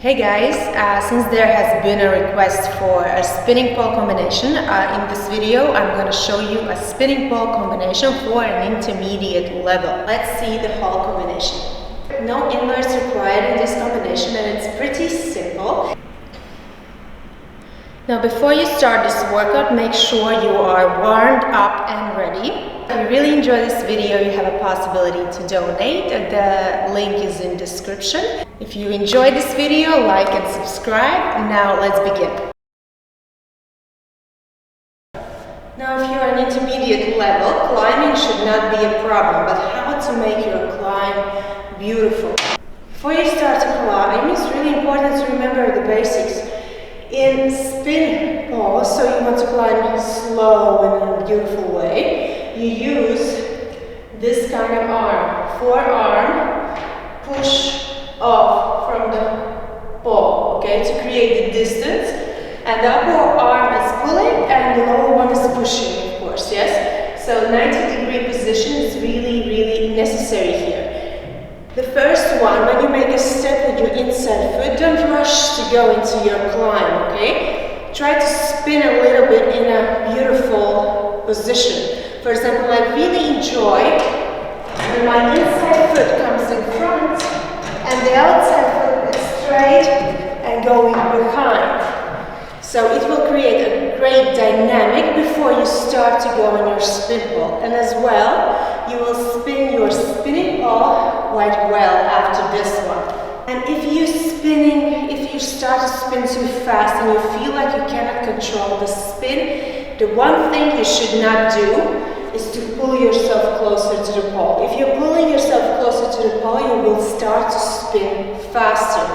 Hey guys, since there has been a request for a spinning pole combination, in this video I'm going to show you a spinning pole combination for an intermediate level. Let's see the whole combination. No inverts required in this combination and it's pretty simple. Now before you start this workout, make sure you are warmed up and ready. If you really enjoy this video, you have a possibility to donate. The link is in description. If you enjoyed this video, like and subscribe. Now let's begin. Now if you are an intermediate level, climbing should not be a problem, but how to make your climb beautiful. Before you start to climb, it's really important to remember the basics. In spin pole, so you want to climb slow and in a beautiful way, you use this kind of arm, forearm, push off from the pole, okay, to create the distance, and the upper arm is pulling and the lower one is pushing, of course, yes? So 90-degree position is really necessary here. The first one, when you make a step with your inside foot, don't rush to go into your climb, okay? Try to spin a little bit in a beautiful position. For example, I really enjoy when my inside foot comes in front and the outside foot is straight and going behind. So it will create a great dynamic before you start to go on your spin pole. And as well, you will spin your spinning pole quite well after this one. And if you start to spin too fast and you feel like you cannot control the spin, the one thing you should not do is to pull yourself closer to the pole. If you're pulling yourself closer to the pole, you will start to spin faster.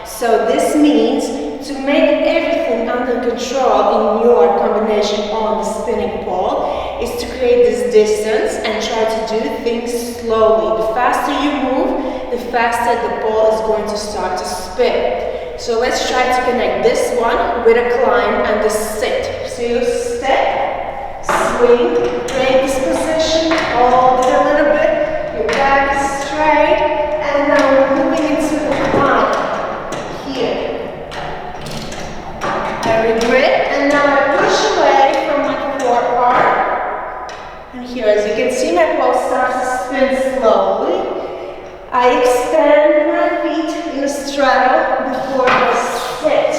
So this means to make everything under control in your combination on the spinning pole is to create this distance and try to do things slowly. The faster you move, the faster the pole is going to start to spin. So let's try to connect this one with a climb and the sit. So you step, swing, create this position, hold it a little bit, your back is straight, and now we're moving into the climb. Here. I grip, and now I push away from my forearm. And here, as you can see, my pole starts to spin slowly. I extend my feet in a straddle before I sit.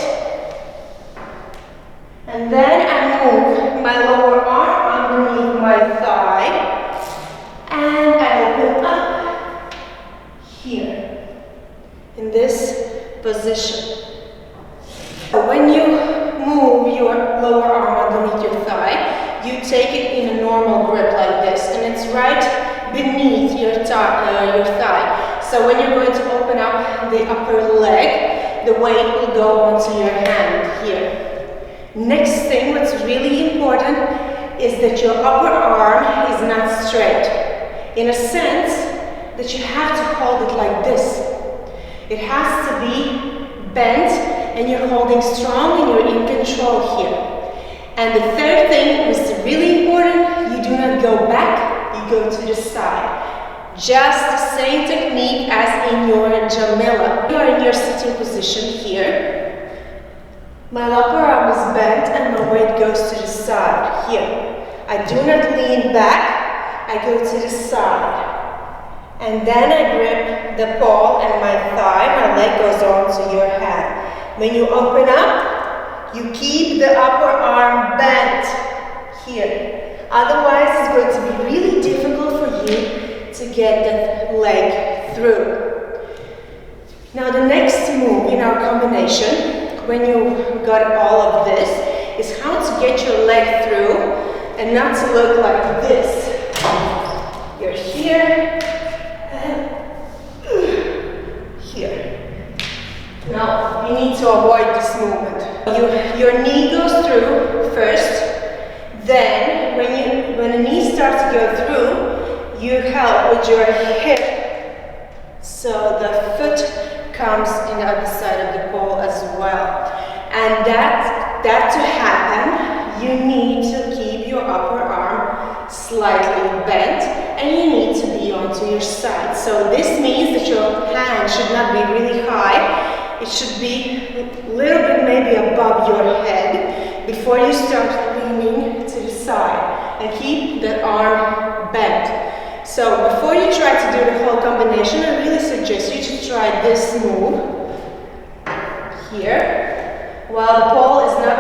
And then I move my lower arm underneath my thigh. And I open up here in this position. When you move your lower arm underneath your thigh, you take it in a normal grip like this, and it's right beneath your thigh. So when you're going to open up the upper leg, the weight will go onto your hand here. Next thing, what's really important, is that your upper arm is not straight. In a sense, that you have to hold it like this. It has to be bent, and you're holding strong and you're in control here. And the third thing is really important, you do not go back, you go to the side. Just the same technique as in your Jamila. You are in your sitting position here. My upper arm is bent and my weight goes to the side here. I do not lean back, I go to the side. And then I grip the pole and my thigh, my leg goes onto your hand. When you open up, you keep the upper arm bent here. Otherwise, it's going to be really difficult for you to get the leg through. Now, the next move in our combination, when you got all of this, is how to get your leg through and not to look like this. You're here and here. Now, you need to avoid this movement. Your knee goes through first, then when the knee starts to go through, you help with your hip so the foot comes in the other side of the pole as well. And that to happen, you need to keep your upper arm slightly bent and you need to be onto your side. So this means that your hand should not be really high It should be a little bit maybe above your head before you start leaning to the side, and keep the arm bent. So before you try to do the whole combination, I really suggest you to try this move here while the pole is not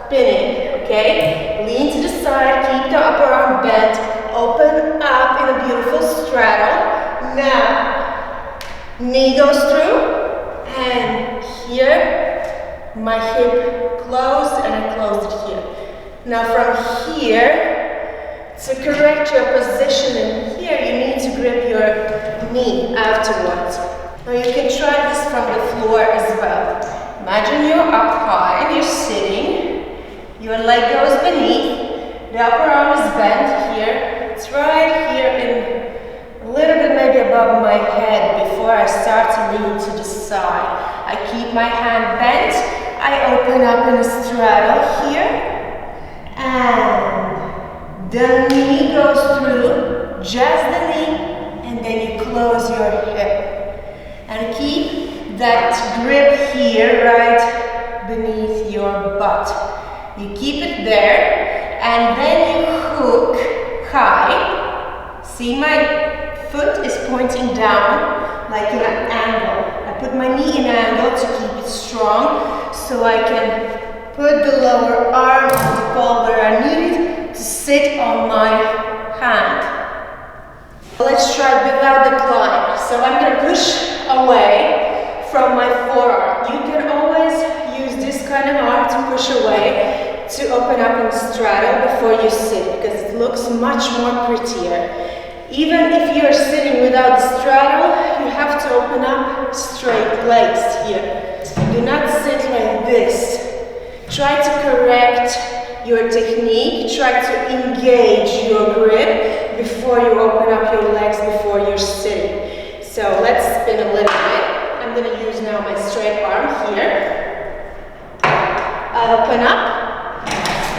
spinning, okay? Lean to the side, keep the upper arm bent, open up in a beautiful straddle. Now, knee goes through, and here, my hip closed, and I closed it here. Now from here, to correct your position in here, you need to grip your knee afterwards. Now you can try this from the floor as well. Imagine you're up high and you're sitting, your leg goes beneath, the upper arm is bent here. It's right here in a little bit maybe above my head before I start to lean to the side. I keep my hand bent, I open up in a straddle here, and the knee goes through, just the knee, and then you close your hip. And keep that grip here right beneath your butt. You keep it there, and then you hook high. See, my foot is pointing down like in an angle. I put my knee in an angle to keep it strong, so I can put the lower arm on the pole where I need it to sit on my hand. Let's try without the climb. So I'm going to push away from my forearm. You can always use this kind of arm to push away, to open up and straddle before you sit, because it looks much more prettier. Even if you're sitting without the straddle, you have to open up straight legs here. Do not sit like this. Try to correct your technique, try to engage your grip before you open up your legs before you're sitting. So let's spin a little bit. I'm going to use now my straight arm here. I open up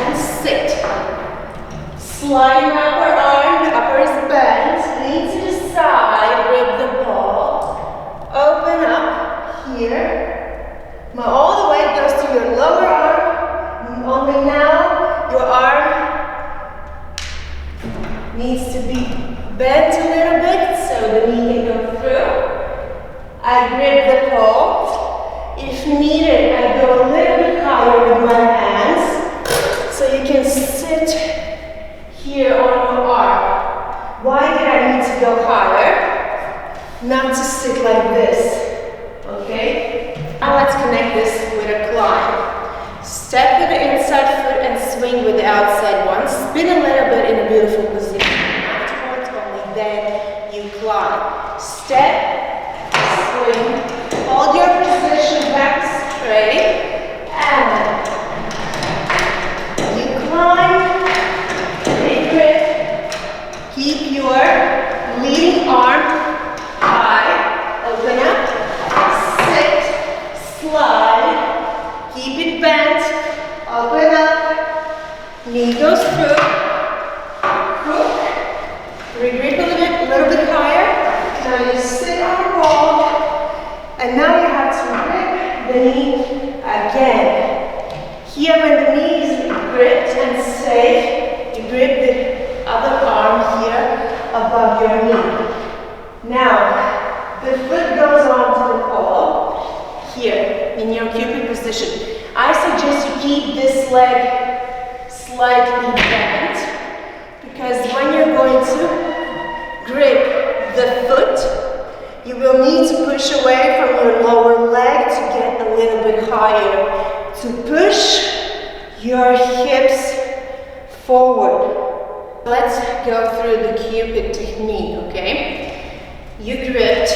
and sit. Slide your upper arm, the upper is bent, lean to the side, grip the ball. Open up here. Now all the weight goes to your lower arm. Only now your arm needs to be bent a little bit so the knee can go through. I grip the pole. If needed, I go a little bit higher with my hands so you can sit here on your arm. Why did I need to go higher? Not to sit like this, okay? Now let's connect this with a climb. Step with the inside foot and swing with the outside one. Spin a little bit in a beautiful position. Afterwards, only then you climb. Step, swing, hold your position back straight, and you climb, grip, keep your leading arm high, open up, sit, slide, keep it bent, open up, knee goes through, hook, regrip a little bit higher. Now you sit on the ball, and now you have to grip the knee again. Here when the knee is gripped and safe, you grip the other arm here above your knee. Now, the foot goes onto the pole, here in your cupid position. I suggest you keep this leg slightly bent, because when you're going to grip the foot, you will need to push away from your lower leg to get a little bit higher, to push your hips forward. Let's go through the cupid technique, okay? You gripped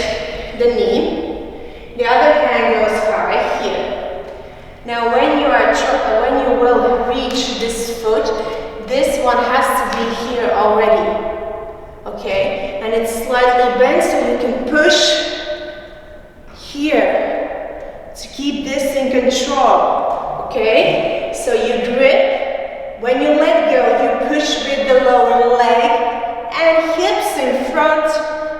the knee, the other hand goes high here. Now when you will reach this foot, this one has to be here already, okay? And it's slightly bent so you can push here to keep this in control, okay? So you grip, when you let go, you push with the lower leg and hips in front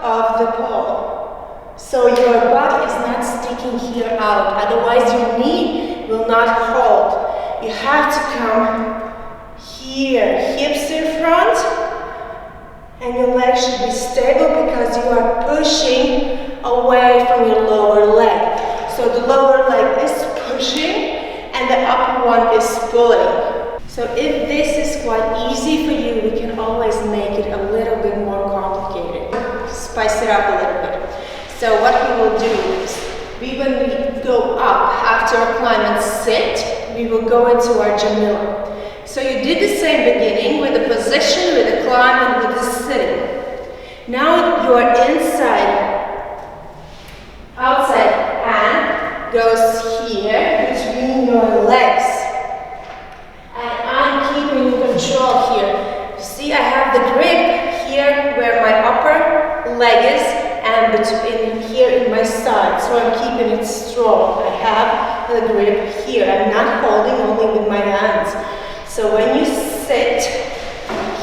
of the pole. So your butt is not sticking here out, otherwise your knee will not hold. You have to come here, hips in front, and your leg should be stable because you are pushing away from your lower leg. So the lower leg is pushing and the upper one is pulling. So if this is quite easy for you, we can always make it a little bit more complicated. Spice it up a little bit. So what we will do is, when we go up after a climb and sit, we will go into our Jamila. So you did the same beginning with the position, with the climb, and with the sitting. Now your outside hand goes here between your legs. And I'm keeping control here. You see, I have the grip here where my upper leg is and between here in my side. So I'm keeping it strong. I have the grip here. I'm not holding only with my hands. So when you sit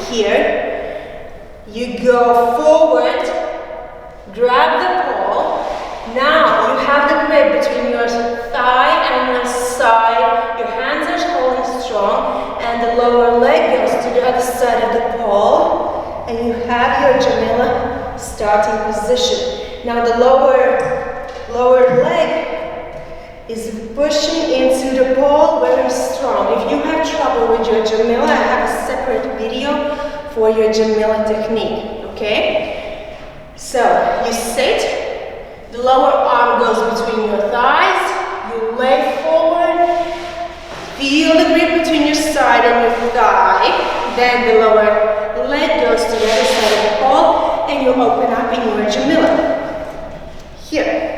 here, you go forward, grab the pole. Now you have the grip between your thigh and your side. Your hands are holding strong, and the lower leg goes to the other side of the pole, and you have your Jamila starting position. Now the lower leg is pushing into the pole very strong. If you have trouble with your Jamila, I have a separate video for your Jamila technique, okay? So you sit, the lower arm goes between your thighs, you lay forward, feel the grip between your side and your thigh, then the lower leg goes to the other side of the pole, and you open up in your Jamila. Here.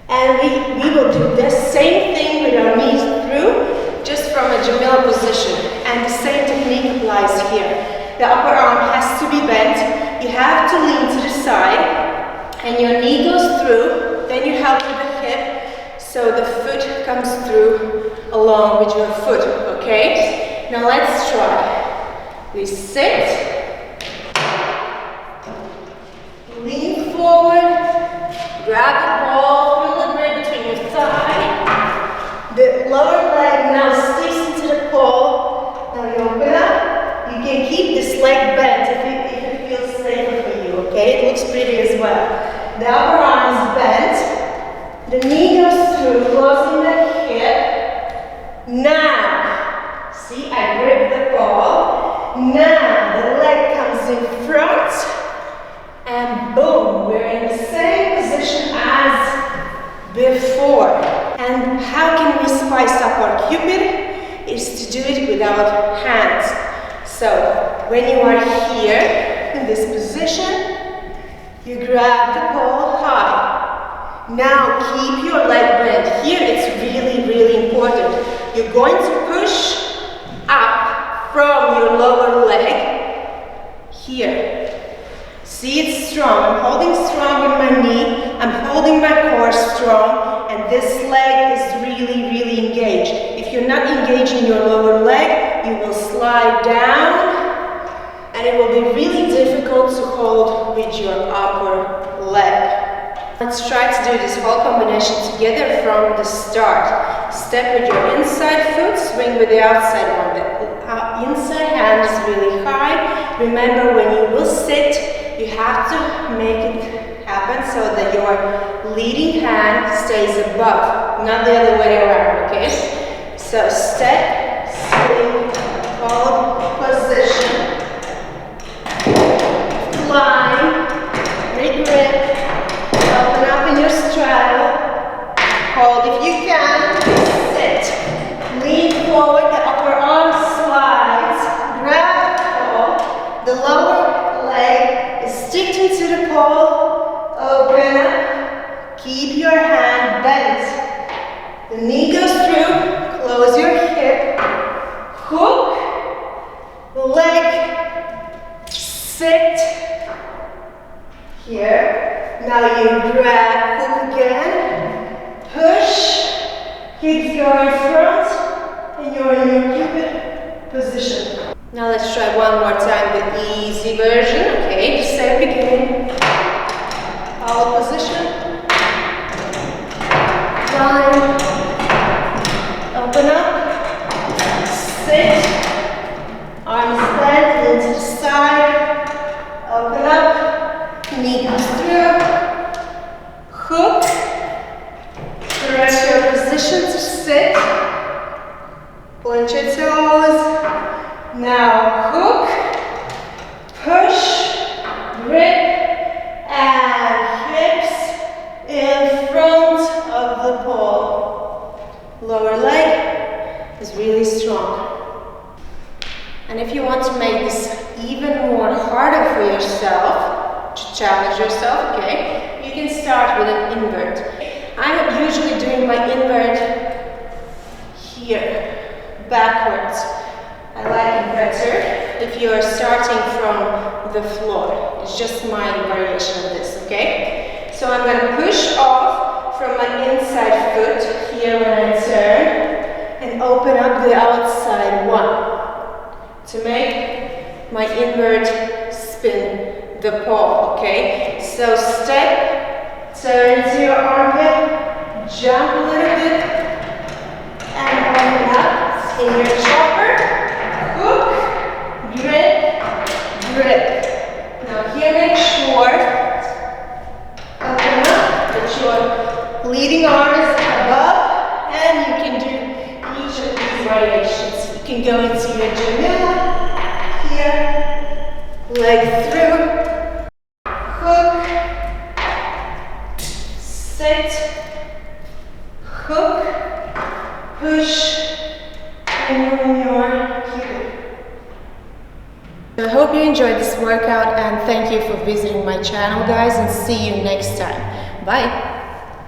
And we will do the same thing with our knees through, just from a Jamila position. And the same technique applies here. The upper arm has to be bent. You have to lean to the side, and your knee goes through. Then you help with the hip, so the foot comes through along with your foot, okay? Now let's try. We sit, lean forward, grab the ball, feel the grip between your thigh. The lower leg now sticks into the pole. Now you open up. You can keep this leg bent if it feels safer for you, okay? It looks pretty as well. The upper arm is bent. The knee goes through, closing the hip. Now, see, I grip the ball. Now the leg comes in front. And boom, we're in the same position as before. And how can we spice up our Cupid? Is to do it without hands. So when you are here in this position, you grab the pole high. Now keep your leg bent. Here it's really, really important. You're going to push up from your lower leg here. See, it's strong. I'm holding strong in my knee. I'm holding my core strong, and this leg is really, really engaged. If you're not engaging your lower leg, you will slide down, and it will be really difficult to hold with your upper leg. Let's try to do this whole combination together from the start. Step with your inside foot, swing with the outside one. The inside hand is really high. Remember, when you will sit, you have to make it happen so that your leading hand stays above, not the other way around, okay? So step, swing, hold position, climb, regrip, open up in your straddle, hold if you can, sit, lean forward, the upper arm slides, grab the pole, the lower leg is sticked into the pole, open up, keep your hand bent, the knee goes through, close your hip, hook, leg, sit, here, now you grab, hook again, push, hips go in front, and you're in your Cupid position. Now let's try one more time the easy version, okay, the same beginning, hold position, time. Open up, sit, arms bent, lean to the side, open up, knee comes through, hook, correct your position to sit, point your toes, now hook, push, grip, and hips in front of the pole. Lower leg is really strong. And if you want to make this even more harder for yourself, to challenge yourself, okay, you can start with an invert. I'm usually doing my invert here, backwards. I like it better if you are starting from the floor. It's just my variation of this, okay? So I'm going to push off from my inside foot here when I turn and open up the outside one to make my invert spin the pole, okay? So step, turn to your armpit, jump a little bit, and open up in your chopper, hook, grip, grip. Now here make sure, open up, that your leading arm is above, and you can do each of these variations. You can go into your Jamila, here, leg through, hook, sit, hook, push, and in your heel. I hope you enjoyed this workout, and thank you for visiting my channel, guys, and see you next time. Bye!